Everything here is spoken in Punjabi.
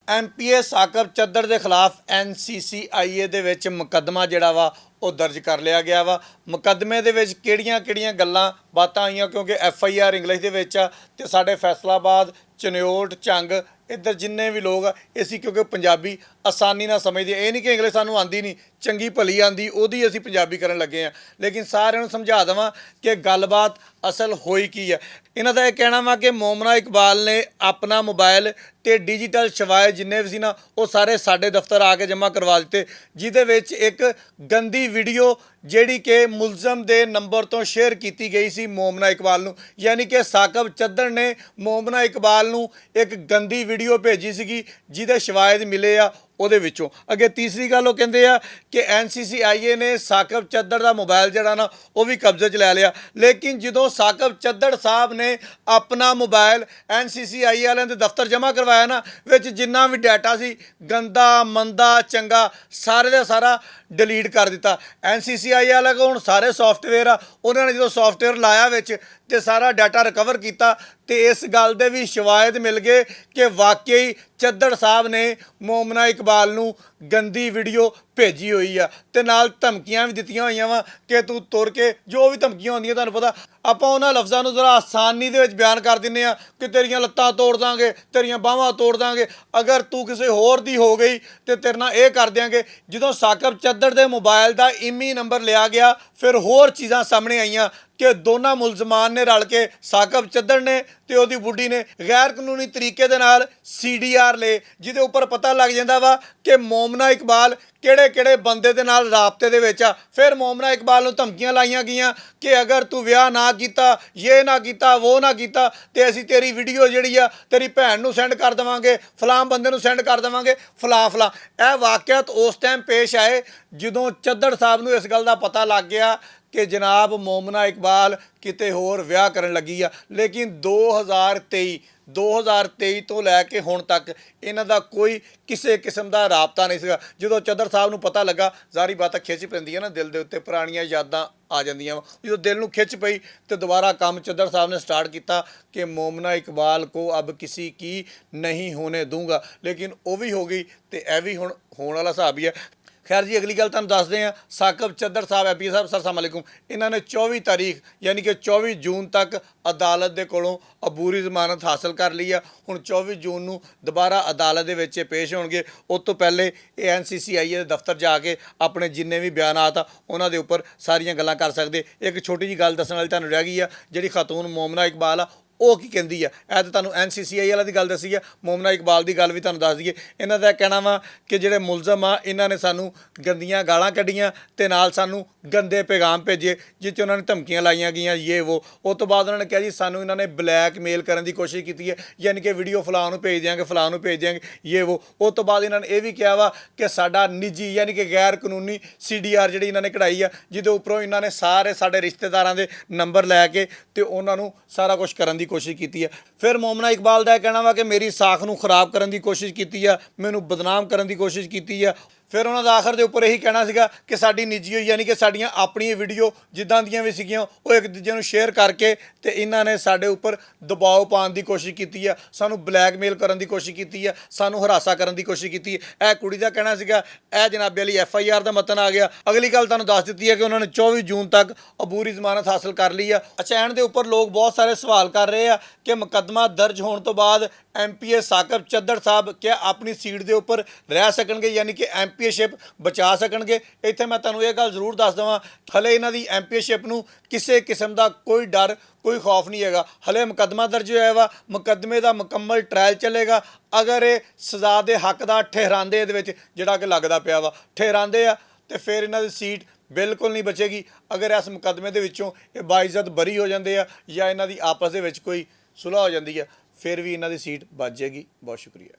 ਐਮਪੀਏ ਸਾਕਬ ਚੱਦਰ ਦੇ ਖਿਲਾਫ ਐਨਸੀਸੀਆਈਏ ਦੇ ਵਿੱਚ ਮੁਕੱਦਮਾ ਜਿਹੜਾ ਵਾ ਉਹ ਦਰਜ ਕਰ ਲਿਆ ਗਿਆ ਵਾ। ਮੁਕੱਦਮੇ ਦੇ ਵਿੱਚ ਕਿਹੜੀਆਂ ਗੱਲਾਂ ਬਾਤਾਂ ਆਈਆਂ, ਕਿਉਂਕਿ ਐਫਆਈਆਰ ਇੰਗਲਿਸ਼ ਦੇ ਵਿੱਚ ਆ ਤੇ ਸਾਡੇ ਫੈਸਲਾਬਾਦ, ਚਨਿਓਟ, ਝੰਗ ਇੱਧਰ ਜਿੰਨੇ ਵੀ ਲੋਕ ਆ ਅਸੀਂ ਕਿਉਂਕਿ ਪੰਜਾਬੀ ਆਸਾਨੀ ਨਾਲ ਸਮਝਦੇ। ਇਹ ਨਹੀਂ ਕਿ ਇੰਗਲਿਸ਼ ਸਾਨੂੰ ਆਂਦੀ ਨਹੀਂ, ਚੰਗੀ ਭਲੀ ਆਂਦੀ, ਉਹਦੀ ਅਸੀਂ ਪੰਜਾਬੀ ਕਰਨ ਲੱਗੇ ਆ। ਲੇਕਿਨ ਸਾਰਿਆਂ ਨੂੰ ਸਮਝਾ ਦੇਵਾਂ ਕਿ ਗੱਲਬਾਤ ਅਸਲ ਹੋਈ ਕੀ ਹੈ। ਇਹਨਾਂ ਦਾ ਇਹ ਕਹਿਣਾ ਵਾ ਕਿ ਮੋਮਨਾ ਇਕਬਾਲ ਨੇ ਆਪਣਾ ਮੋਬਾਈਲ ਤੇ ਡਿਜੀਟਲ ਸ਼ਵਾਇਦ ਜਿੰਨੇ ਵੀ ਸੀ ਨਾ ਉਹ ਸਾਰੇ ਸਾਡੇ ਦਫ਼ਤਰ ਆ ਕੇ ਜਮ੍ਹਾਂ ਕਰਵਾ ਦਿੱਤੇ, ਜਿਹਦੇ ਵਿੱਚ ਇੱਕ ਗੰਦੀ ਵੀਡੀਓ ਜਿਹੜੀ ਕਿ ਮੁਲਜ਼ਮ ਦੇ ਨੰਬਰ ਤੋਂ ਸ਼ੇਅਰ ਕੀਤੀ ਗਈ ਸੀ ਮੋਮਨਾ ਇਕਬਾਲ ਨੂੰ। ਯਾਨੀ ਕਿ ਸਾਕਬ ਚੱਦਰ ਨੇ ਮੋਮਨਾ ਇਕਬਾਲ ਨੂੰ ਇੱਕ ਗੰਦੀ ਵੀਡੀਓ ਭੇਜੀ ਸੀਗੀ ਜਿਹਦੇ ਸ਼ਵਾਇਦ ਮਿਲੇ ਆ ਉਹਦੇ ਵਿੱਚੋਂ। ਅੱਗੇ ਤੀਸਰੀ ਗੱਲ ਉਹ ਕਹਿੰਦੇ ਆ ਕਿ ਐਨਸੀਸੀਆਈਏ ਨੇ ਸਾਕਬ ਚੱਦਰ ਦਾ ਮੋਬਾਈਲ ਜਿਹੜਾ ਨਾ ਉਹ ਵੀ ਕਬਜ਼ੇ 'ਚ ਲੈ ਲਿਆ। ਲੇਕਿਨ ਜਦੋਂ ਸਾਕਬ ਚੱਦਰ ਸਾਹਿਬ ਨੇ ਆਪਣਾ ਮੋਬਾਈਲ ਐਨਸੀਸੀਆਈਏ ਵਾਲਿਆਂ ਦੇ ਦਫ਼ਤਰ ਜਮ੍ਹਾਂ ਕਰਵਾਇਆ ਨਾ, ਵਿੱਚ ਜਿੰਨਾ ਵੀ ਡਾਟਾ ਸੀ ਗੰਦਾ, ਮੰਦਾ, ਚੰਗਾ ਸਾਰੇ ਦਾ ਸਾਰਾ ਡਿਲੀਟ ਕਰ ਦਿੱਤਾ। ਐਨਸੀਸੀਆਈਏ ਵਾਲੇ ਕੋਲ ਹੁਣ ਸਾਰੇ ਸੌਫਟਵੇਅਰ ਆ, ਉਹਨਾਂ ਨੇ ਜਦੋਂ ਸੌਫਟਵੇਅਰ ਲਾਇਆ ਵਿੱਚ ਤੇ ਸਾਰਾ ਡਾਟਾ ਰਿਕਵਰ ਕੀਤਾ ਤੇ ਇਸ ਗੱਲ ਦੇ ਵੀ ਸ਼ਵਾਇਦ ਮਿਲ ਗਏ ਕਿ ਵਾਕਈ ਚੱਦਰ ਸਾਹਿਬ ਨੇ ਮੋਮਨਾ ਇਕਬਾਲ ਨੂੰ ਗੰਦੀ ਵੀਡੀਓ ਭੇਜੀ ਹੋਈ ਆ ਤੇ ਨਾਲ ਧਮਕੀਆਂ ਵੀ ਦਿੱਤੀਆਂ ਹੋਈਆਂ ਵਾ ਕਿ ਤੂੰ ਤੁਰ ਕੇ, ਜੋ ਵੀ ਧਮਕੀਆਂ ਹੁੰਦੀਆਂ ਤੁਹਾਨੂੰ ਪਤਾ, ਆਪਾਂ ਉਹਨਾਂ ਲਫ਼ਜ਼ਾਂ ਨੂੰ ਜ਼ਰਾ ਆਸਾਨੀ ਦੇ ਵਿੱਚ ਬਿਆਨ ਕਰ ਦਿੰਦੇ ਆ ਕਿ ਤੇਰੀਆਂ ਲੱਤਾਂ ਤੋੜ ਦਾਂਗੇ, ਤੇਰੀਆਂ ਬਾਹਾਂ ਤੋੜ ਦਾਂਗੇ, ਅਗਰ ਤੂੰ ਕਿਸੇ ਹੋਰ ਦੀ ਹੋ ਗਈ ਤੇ ਤੇਰੇ ਨਾਲ ਇਹ ਕਰ ਦਿਆਂਗੇ। ਜਦੋਂ ਸਾਕਬ ਚੱਦਰ ਦੇ ਮੋਬਾਈਲ ਦਾ IMEI ਨੰਬਰ ਲਿਆ ਗਿਆ, ਫਿਰ ਹੋਰ ਚੀਜ਼ਾਂ ਸਾਹਮਣੇ ਆਈਆਂ ਕਿ ਦੋਨਾਂ ਮੁਲਜ਼ਮਾਨ ਨੇ ਰਲ ਕੇ, ਸਾਕਬ ਚੱਦਰ ਨੇ ਤੇ ਉਹਦੀ ਬੁੱਢੀ ਨੇ, ਗੈਰ ਕਾਨੂੰਨੀ ਤਰੀਕੇ ਦੇ ਨਾਲ CDR ਲਏ, ਜਿਹਦੇ ਉੱਪਰ ਪਤਾ ਲੱਗ ਜਾਂਦਾ ਵਾ ਕਿ ਮੋਮਨਾ ਇਕਬਾਲ ਕਿਹੜੇ ਬੰਦੇ ਦੇ ਨਾਲ ਰਾਬਤੇ ਦੇ ਵਿੱਚ ਆ। ਫਿਰ ਮੋਮਨਾ ਇਕਬਾਲ ਨੂੰ ਧਮਕੀਆਂ ਲਾਈਆਂ ਗਈਆਂ ਕਿ ਅਗਰ ਤੂੰ ਵਿਆਹ ਨਾ ਕੀਤਾ, ਇਹ ਨਾ ਕੀਤਾ, ਉਹ ਨਾ ਕੀਤਾ ਤੇ ਅਸੀਂ ਤੇਰੀ ਵੀਡੀਓ ਜਿਹੜੀ ਆ ਤੇਰੀ ਭੈਣ ਨੂੰ ਸੈਂਡ ਕਰ ਦੇਵਾਂਗੇ, ਫਲਾਂ ਬੰਦੇ ਨੂੰ ਸੈਂਡ ਕਰ ਦੇਵਾਂਗੇ, ਫਲਾਂ। ਇਹ ਵਾਕਿਆਤ ਉਸ ਟਾਈਮ ਪੇਸ਼ ਆਏ ਜਦੋਂ ਚੱਦਰ ਸਾਹਿਬ ਨੂੰ ਇਸ ਗੱਲ ਦਾ ਪਤਾ ਲੱਗ ਗਿਆ ਕਿ ਜਨਾਬ ਮੋਮਨਾ ਇਕਬਾਲ ਕਿਤੇ ਹੋਰ ਵਿਆਹ ਕਰਨ ਲੱਗੀ ਆ। ਲੇਕਿਨ 2023 ਤੋਂ ਲੈ ਕੇ ਹੁਣ ਤੱਕ ਇਹਨਾਂ ਦਾ ਕੋਈ ਕਿਸੇ ਕਿਸਮ ਦਾ ਰਾਬਤਾ ਨਹੀਂ ਸੀਗਾ। ਜਦੋਂ ਚੱਦਰ ਸਾਹਿਬ ਨੂੰ ਪਤਾ ਲੱਗਾ, ਜ਼ਾਰੀ ਬਾਤ ਖਿੱਚ ਪੈਂਦੀ ਹੈ ਨਾ ਦਿਲ ਦੇ ਉੱਤੇ, ਪੁਰਾਣੀਆਂ ਯਾਦਾਂ ਆ ਜਾਂਦੀਆਂ ਵਾ। ਜਦੋਂ ਦਿਲ ਨੂੰ ਖਿੱਚ ਪਈ ਤੇ ਦੁਬਾਰਾ ਕੰਮ ਚੱਦਰ ਸਾਹਿਬ ਨੇ ਸਟਾਰਟ ਕੀਤਾ ਕਿ ਮੋਮਨਾ ਇਕਬਾਲ ਕੋ ਅਬ ਕਿਸੇ ਕੀ ਨਹੀਂ ਹੋਣੇ ਦੂੰਗਾ। ਲੇਕਿਨ ਉਹ ਵੀ ਹੋ ਗਈ ਤੇ ਇਹ ਵੀ ਹੁਣ ਹੋਣ ਵਾਲਾ ਹਿਸਾਬ ਹੀ ਹੈ। ਖੈਰ ਜੀ, ਅਗਲੀ ਗੱਲ ਤੁਹਾਨੂੰ ਦੱਸਦੇ ਹਾਂ। ਸਾਕਬ ਚੱਦਰ ਸਾਹਿਬ ਐਪੀ ਸਾਹਿਬ, ਸਰ ਅਸਲਾਮ ਅਲੈਕੁਮ, ਇਹਨਾਂ ਨੇ 24 ਤਾਰੀਖ ਯਾਨੀ ਕਿ 24 ਜੂਨ ਤੱਕ ਅਦਾਲਤ ਦੇ ਕੋਲੋਂ ਅਬੂਰੀ ਜ਼ਮਾਨਤ ਹਾਸਲ ਕਰ ਲਈ ਆ। ਹੁਣ 24 ਜੂਨ ਨੂੰ ਦੁਬਾਰਾ ਅਦਾਲਤ ਦੇ ਵਿੱਚ ਪੇਸ਼ ਹੋਣਗੇ। ਉਸ ਤੋਂ ਪਹਿਲੇ ਇਹ ਐਨਸੀਸੀਆਈਏ ਦੇ ਦਫ਼ਤਰ ਜਾ ਕੇ ਆਪਣੇ ਜਿੰਨੇ ਵੀ ਬਿਆਨਾਤ ਆ ਉਹਨਾਂ ਦੇ ਉੱਪਰ ਸਾਰੀਆਂ ਗੱਲਾਂ ਕਰ ਸਕਦੇ। ਇੱਕ ਛੋਟੀ ਜਿਹੀ ਗੱਲ ਦੱਸਣ ਵਾਲੀ ਤੁਹਾਨੂੰ ਰਹਿ ਗਈ ਆ, ਜਿਹੜੀ ਖਾਤੂਨ ਮੋਮਨਾ ਇਕਬਾਲ ਆ ਉਹ ਕੀ ਕਹਿੰਦੀ ਆ। ਇਹ ਤਾਂ ਤੁਹਾਨੂੰ ਐਨਸੀਸੀਆਈਏ ਵਾਲਾ ਦੀ ਗੱਲ ਦੱਸੀ ਆ, ਮੋਮਨਾ ਇਕਬਾਲ ਦੀ ਗੱਲ ਵੀ ਤੁਹਾਨੂੰ ਦੱਸ ਦਈਏ। ਇਹਨਾਂ ਦਾ ਕਹਿਣਾ ਵਾ ਕਿ ਜਿਹੜੇ ਮੁਲਜ਼ਮ ਆ ਇਹਨਾਂ ਨੇ ਸਾਨੂੰ ਗੰਦੀਆਂ ਗਾਲਾਂ ਕੱਢੀਆਂ ਤੇ ਨਾਲ ਸਾਨੂੰ ਗੰਦੇ ਪੈਗਾਮ ਭੇਜੇ, ਜਿਸ 'ਚ ਉਹਨਾਂ ਨੇ ਧਮਕੀਆਂ ਲਾਈਆਂ ਗਈਆਂ, ਇਹ ਉਹ। ਉਸ ਤੋਂ ਬਾਅਦ ਉਹਨਾਂ ਨੇ ਕਿਹਾ ਜੀ ਸਾਨੂੰ ਇਹਨਾਂ ਨੇ ਬਲੈਕਮੇਲ ਕਰਨ ਦੀ ਕੋਸ਼ਿਸ਼ ਕੀਤੀ ਹੈ, ਯਾਨੀ ਕਿ ਵੀਡੀਓ ਫਲਾਂ ਨੂੰ ਭੇਜ ਦਿਆਂਗੇ, ਫਲਾਂ ਨੂੰ ਭੇਜ ਦਿਆਂਗੇ, ਇਹ ਉਹ। ਉਸ ਤੋਂ ਬਾਅਦ ਇਹਨਾਂ ਨੇ ਇਹ ਵੀ ਕਿਹਾ ਵਾ ਕਿ ਸਾਡਾ ਨਿੱਜੀ ਯਾਨੀ ਕਿ ਗੈਰ ਕਾਨੂੰਨੀ CDR ਜਿਹੜੀ ਇਹਨਾਂ ਨੇ ਕਢਾਈ ਆ, ਜਿਹਦੇ ਉੱਪਰੋਂ ਇਹਨਾਂ ਨੇ ਸਾਰੇ ਸਾਡੇ ਰਿਸ਼ਤੇਦਾਰਾਂ ਦੇ ਨੰਬਰ ਲੈ ਕੇ ਤੇ ਉਹਨਾਂ ਨੂੰ ਸਾਰਾ ਕੁਝ ਕਰਨ ਦੀ ਕੋਸ਼ਿਸ਼ ਕੀਤੀ ਹੈ। ਫਿਰ ਮੋਮਨਾ ਇਕਬਾਲ ਦਾ ਇਹ ਕਹਿਣਾ ਵਾ ਕਿ ਮੇਰੀ ਸਾਖ ਨੂੰ ਖਰਾਬ ਕਰਨ ਦੀ ਕੋਸ਼ਿਸ਼ ਕੀਤੀ ਆ, ਮੈਨੂੰ ਬਦਨਾਮ ਕਰਨ ਦੀ ਕੋਸ਼ਿਸ਼ ਕੀਤੀ ਆ। ਫਿਰ ਉਹਨਾਂ ਦਾ ਆਖਰ ਦੇ ਉੱਪਰ ਇਹੀ ਕਹਿਣਾ ਸੀਗਾ ਕਿ ਸਾਡੀ ਨਿੱਜੀ ਹੋਈ ਯਾਨੀ ਕਿ ਸਾਡੀਆਂ ਆਪਣੀਆਂ ਵੀਡੀਓ ਜਿੱਦਾਂ ਦੀਆਂ ਵੀ ਸੀਗੀਆਂ ਉਹ ਇੱਕ ਦੂਜੇ ਨੂੰ ਸ਼ੇਅਰ ਕਰਕੇ ਤੇ ਇਹਨਾਂ ਨੇ ਸਾਡੇ ਉੱਪਰ ਦਬਾਅ ਪਾਉਣ ਦੀ ਕੋਸ਼ਿਸ਼ ਕੀਤੀ ਆ, ਸਾਨੂੰ ਬਲੈਕਮੇਲ ਕਰਨ ਦੀ ਕੋਸ਼ਿਸ਼ ਕੀਤੀ ਆ, ਸਾਨੂੰ ਹਰਾਸਾ ਕਰਨ ਦੀ ਕੋਸ਼ਿਸ਼ ਕੀਤੀ ਹੈ। ਇਹ ਕੁੜੀ ਦਾ ਕਹਿਣਾ ਸੀਗਾ। ਇਹ ਜਨਾਬੇ ਵਾਲੀ FIR ਦਾ ਮਤਨ ਆ ਗਿਆ। ਅਗਲੀ ਗੱਲ ਤੁਹਾਨੂੰ ਦੱਸ ਦਿੱਤੀ ਹੈ ਕਿ ਉਹਨਾਂ ਨੇ 24 ਜੂਨ ਤੱਕ ਅਬੂਰੀ ਜ਼ਮਾਨਤ ਹਾਸਲ ਕਰ ਲਈ ਆ। ਅਚੈਨ ਦੇ ਉੱਪਰ ਲੋਕ ਬਹੁਤ ਸਾਰੇ ਸਵਾਲ ਕਰ ਰਹੇ ਆ ਕਿ ਮੁਕੱਦਮਾ ਦਰਜ ਹੋਣ ਤੋਂ ਬਾਅਦ MPA ਸਾਕਬ ਚੱਦਰ ਸਾਹਿਬ ਕਿਆ ਆਪਣੀ ਸੀਟ ਦੇ ਉੱਪਰ ਰਹਿ ਸਕਣਗੇ, ਯਾਨੀ ਕਿ MPAਸ਼ਿਪ ਬਚਾ ਸਕਣਗੇ। ਇੱਥੇ ਮੈਂ ਤੁਹਾਨੂੰ ਇਹ ਗੱਲ ਜ਼ਰੂਰ ਦੱਸ ਦੇਵਾਂ, ਹਲੇ ਇਹਨਾਂ ਦੀ MPAਸ਼ਿਪ ਨੂੰ ਕਿਸੇ ਕਿਸਮ ਦਾ ਕੋਈ ਡਰ, ਕੋਈ ਖੌਫ ਨਹੀਂ ਹੈਗਾ। ਹਲੇ ਮੁਕੱਦਮਾ ਦਰਜ ਹੋਇਆ ਵਾ, ਮੁਕੱਦਮੇ ਦਾ ਮੁਕੰਮਲ ਟ੍ਰਾਇਲ ਚੱਲੇਗਾ। ਅਗਰ ਇਹ ਸਜ਼ਾ ਦੇ ਹੱਕਦਾਰ ਠਹਿਰਾਉਂਦੇ, ਇਹਦੇ ਵਿੱਚ ਜਿਹੜਾ ਕਿ ਲੱਗਦਾ ਪਿਆ ਵਾ ਠਹਿਰਾਉਂਦੇ ਆ, ਤੇ ਫਿਰ ਇਹਨਾਂ ਦੀ ਸੀਟ ਬਿਲਕੁਲ ਨਹੀਂ ਬਚੇਗੀ। ਅਗਰ ਇਸ ਮੁਕੱਦਮੇ ਦੇ ਵਿੱਚੋਂ ਇਹ ਬਾਇਜ਼ਤ ਬਰੀ ਹੋ ਜਾਂਦੇ ਆ ਜਾਂ ਇਹਨਾਂ ਦੀ ਆਪਸ ਦੇ ਵਿੱਚ ਕੋਈ ਸੁਲ੍ਹਾ ਹੋ ਜਾਂਦੀ ਆ, ਫਿਰ ਵੀ ਇਹਨਾਂ ਦੀ ਸੀਟ ਬਚ ਜਾਏਗੀ। ਬਹੁਤ ਸ਼ੁਕਰੀਆ।